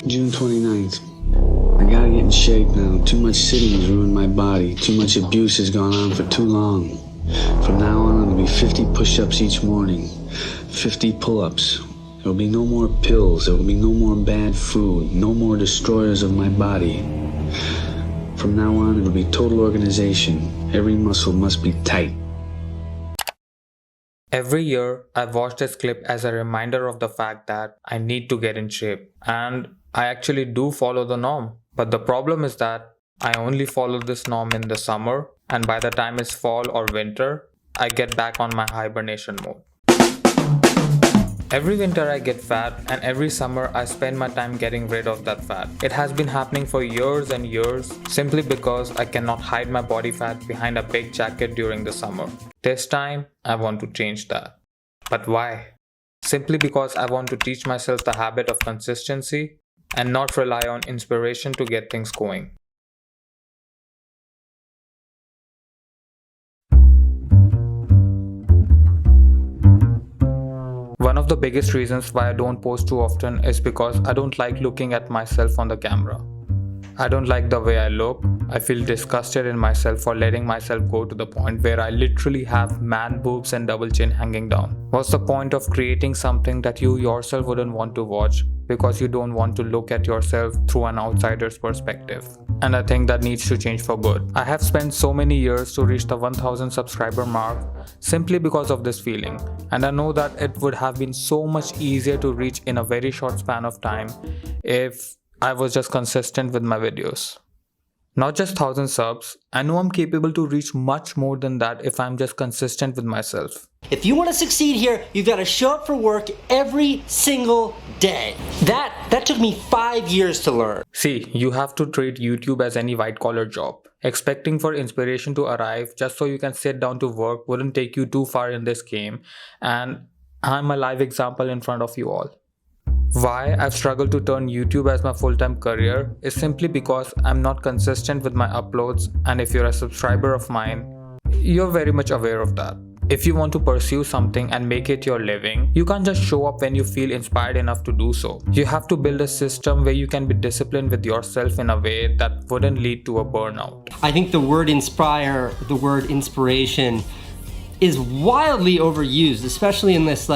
June 29th. I gotta get in shape now. Too much sitting has ruined my body. Too much abuse has gone on for too long. From now on, it'll be 50 push-ups each morning, 50 pull-ups. There will be no more pills. There will be no more bad food. No more destroyers of my body. From now on, it'll be total organization. Every muscle must be tight. Every year, I watch this clip as a reminder of the fact that I need to get in shape. And I actually do follow the norm. But the problem is that I only follow this norm in the summer, and by the time it's fall or winter, I get back on my hibernation mode. Every winter I get fat, and every summer I spend my time getting rid of that fat. It has been happening for years and years simply because I cannot hide my body fat behind a big jacket during the summer. This time, I want to change that. But why? Simply because I want to teach myself the habit of consistency and not rely on inspiration to get things going. One of the biggest reasons why I don't post too often is because I don't like looking at myself on the camera. I don't like the way I look. I feel disgusted in myself for letting myself go to the point where I literally have man boobs and double chin hanging down. What's the point of creating something that you yourself wouldn't want to watch because you don't want to look at yourself through an outsider's perspective? And I think that needs to change for good. I have spent so many years to reach the 1000 subscriber mark simply because of this feeling, and I know that it would have been so much easier to reach in a very short span of time if I was just consistent with my videos. Not just 1000 subs, I know I'm capable to reach much more than that if I'm just consistent with myself. If you want to succeed here, you've got to show up for work every single day. That took me 5 years to learn. See, you have to treat YouTube as any white-collar job. Expecting for inspiration to arrive just so you can sit down to work wouldn't take you too far in this game, and I'm a live example in front of you all. Why I've struggled to turn YouTube as my full-time career is simply because I'm not consistent with my uploads, and if you're a subscriber of mine, you're very much aware of that. If you want to pursue something and make it your living, you can't just show up when you feel inspired enough to do so. You have to build a system where you can be disciplined with yourself in a way that wouldn't lead to a burnout. I think the word inspire, the word inspiration is wildly overused, especially in this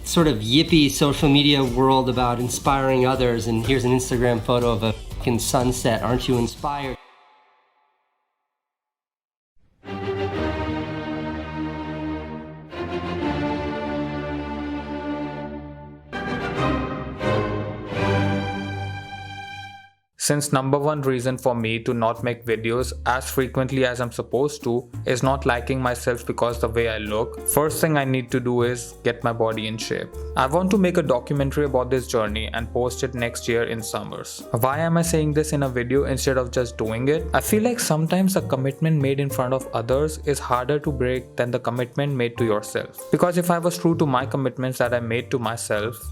sort of yippy social media world about inspiring others, and here's an Instagram photo of a fucking sunset. Aren't you inspired? Since number one reason for me to not make videos as frequently as I'm supposed to is not liking myself because the way I look, first thing I need to do is get my body in shape. I want to make a documentary about this journey and post it next year in summers. Why am I saying this in a video instead of just doing it? I feel like sometimes a commitment made in front of others is harder to break than the commitment made to yourself. Because if I was true to my commitments that I made to myself,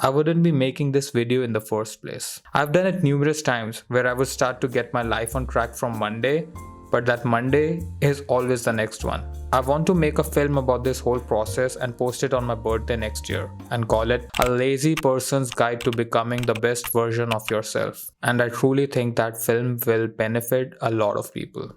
I wouldn't be making this video in the first place. I've done it numerous times where I would start to get my life on track from Monday, but that Monday is always the next one. I want to make a film about this whole process and post it on my birthday next year and call it A Lazy Person's Guide to Becoming the Best Version of Yourself. And I truly think that film will benefit a lot of people.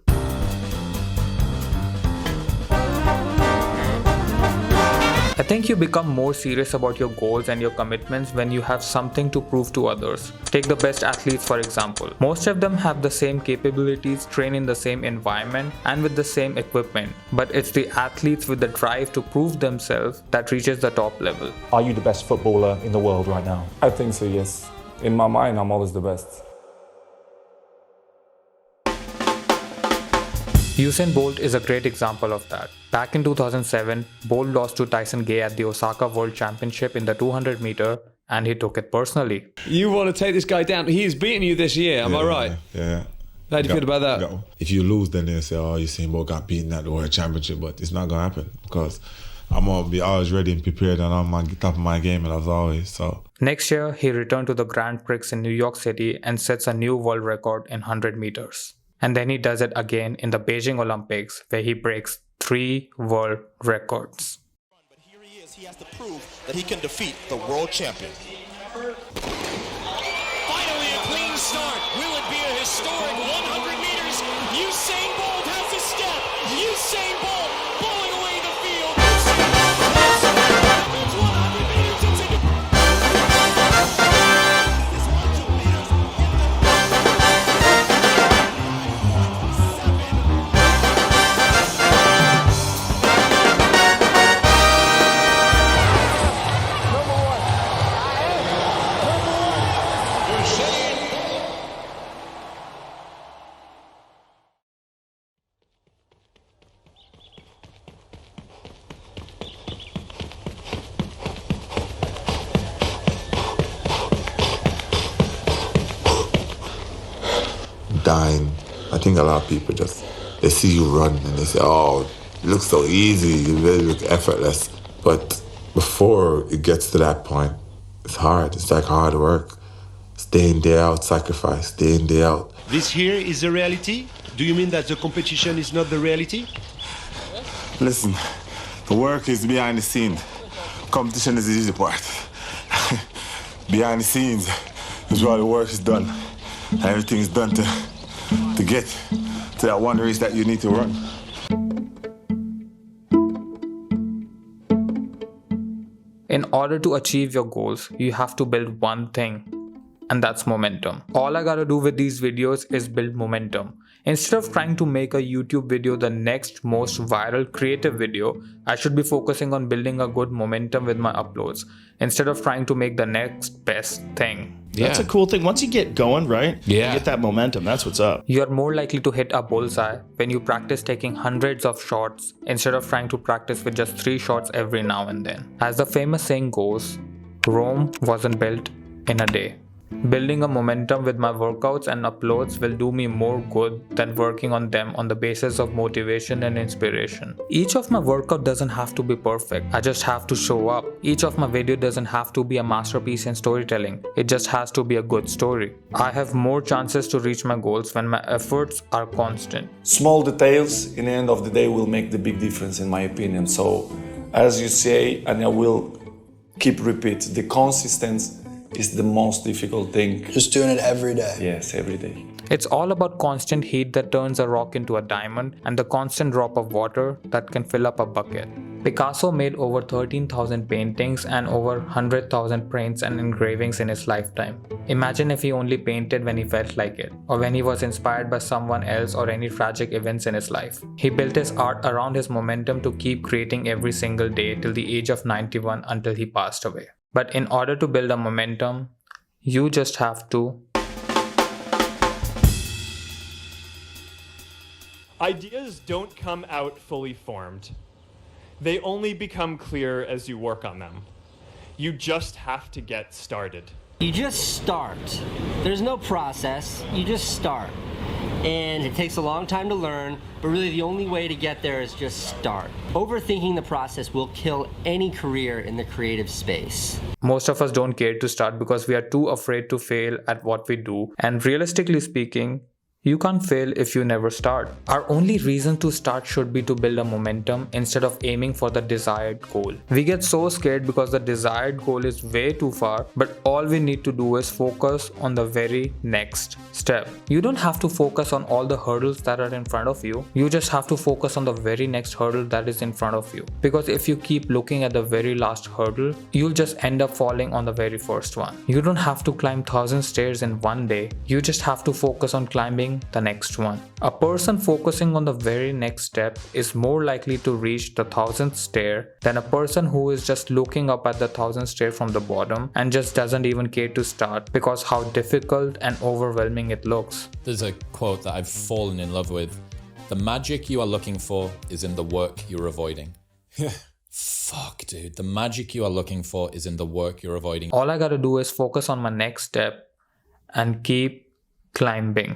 I think you become more serious about your goals and your commitments when you have something to prove to others. Take the best athletes for example. Most of them have the same capabilities, train in the same environment and with the same equipment. But it's the athletes with the drive to prove themselves that reaches the top level. Are you the best footballer in the world right now? I think so, yes. In my mind, I'm always the best. Usain Bolt is a great example of that. Back in 2007, Bolt lost to Tyson Gay at the Osaka World Championship in the 200 meter and he took it personally. You want to take this guy down. He has beaten you this year, am I right? Yeah. How do you feel about that? If you lose, then they'll say, oh, Usain Bolt got beaten at the World Championship, but it's not going to happen because I'm going to be always ready and prepared and on my top of my game as always. So next year, he returned to the Grand Prix in New York City and sets a new world record in 100 meters. And then he does it again in the Beijing Olympics where he breaks 3 world records. But here he is, he has to prove that he can defeat the world champion. start. Will it be a historic 100 meters? Usain Bolt has a step. Usain Bolt blowing away the field. Usain Bolt has it's 100 meters. It's in Dying. I think a lot of people they see you run and they say, oh, it looks so easy, it really looks effortless. But before it gets to that point, it's hard. It's like hard work. It's day in, day out, sacrifice, day in, day out. This here is the reality? Do you mean that the competition is not the reality? Listen, the work is behind the scenes. Competition is the easy part. Behind the scenes is where the work is done. And everything is done to get to that one race that you need to run. In order to achieve your goals, you have to build one thing, and that's momentum. All I gotta do with these videos is build momentum. Instead of trying to make a YouTube video the next most viral creative video, I should be focusing on building a good momentum with my uploads, instead of trying to make the next best thing. That's a cool thing. Once you get going, right? Yeah. You get that momentum. That's what's up. You are more likely to hit a bullseye when you practice taking hundreds of shots instead of trying to practice with just 3 shots every now and then. As the famous saying goes, Rome wasn't built in a day. Building a momentum with my workouts and uploads will do me more good than working on them on the basis of motivation and inspiration. Each of my workout doesn't have to be perfect. I just have to show up. Each of my video doesn't have to be a masterpiece in storytelling. It just has to be a good story. I have more chances to reach my goals when my efforts are constant. Small details in the end of the day will make the big difference in my opinion. So as you say, and I will keep repeat, the consistency is the most difficult thing. Just doing it every day. Yes, every day. It's all about constant heat that turns a rock into a diamond and the constant drop of water that can fill up a bucket. Picasso made over 13,000 paintings and over 100,000 prints and engravings in his lifetime. Imagine if he only painted when he felt like it, or when he was inspired by someone else or any tragic events in his life. He built his art around his momentum to keep creating every single day till the age of 91 until he passed away. But in order to build a momentum, you just have to Ideas don't come out fully formed. They only become clear as you work on them. You just have to get started. You just start. There's no process, you just start. And it takes a long time to learn, but really the only way to get there is just start. Overthinking the process will kill any career in the creative space. Most of us don't care to start because we are too afraid to fail at what we do. And realistically speaking, you can't fail if you never start. Our only reason to start should be to build a momentum instead of aiming for the desired goal. We get so scared because the desired goal is way too far, but all we need to do is focus on the very next step. You don't have to focus on all the hurdles that are in front of you. You just have to focus on the very next hurdle that is in front of you. Because if you keep looking at the very last hurdle, you'll just end up falling on the very first one. You don't have to climb 1,000 stairs in one day. You just have to focus on climbing the next one. A person focusing on the very next step is more likely to reach the 1,000th stair than a person who is just looking up at the 1,000th stair from the bottom and just doesn't even care to start because how difficult and overwhelming it looks. There's a quote that I've fallen in love with. The magic you are looking for is in the work you're avoiding. Fuck, dude. The magic you are looking for is in the work you're avoiding. All I gotta do is focus on my next step and keep climbing.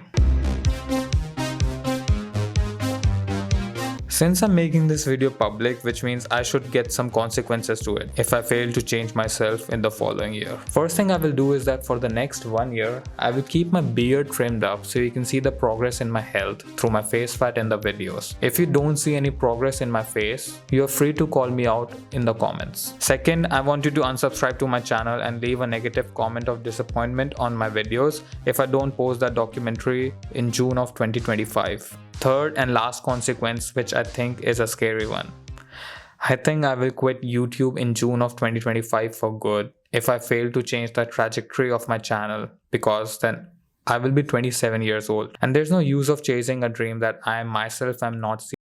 Since I'm making this video public, which means I should get some consequences to it if I fail to change myself in the following year. First thing I will do is that for the next 1 year, I will keep my beard trimmed up so you can see the progress in my health through my face fat in the videos. If you don't see any progress in my face, you're free to call me out in the comments. Second, I want you to unsubscribe to my channel and leave a negative comment of disappointment on my videos if I don't post that documentary in June of 2025. Third and last consequence, which I think is a scary one. I think I will quit YouTube in June of 2025 for good if I fail to change the trajectory of my channel, because then I will be 27 years old and there's no use of chasing a dream that I myself am not seeing.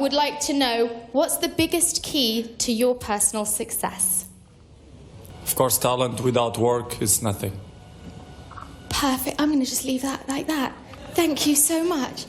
Would like to know, what's the biggest key to your personal success? Of course, talent without work is nothing. Perfect. I'm going to just leave that like that. Thank you so much.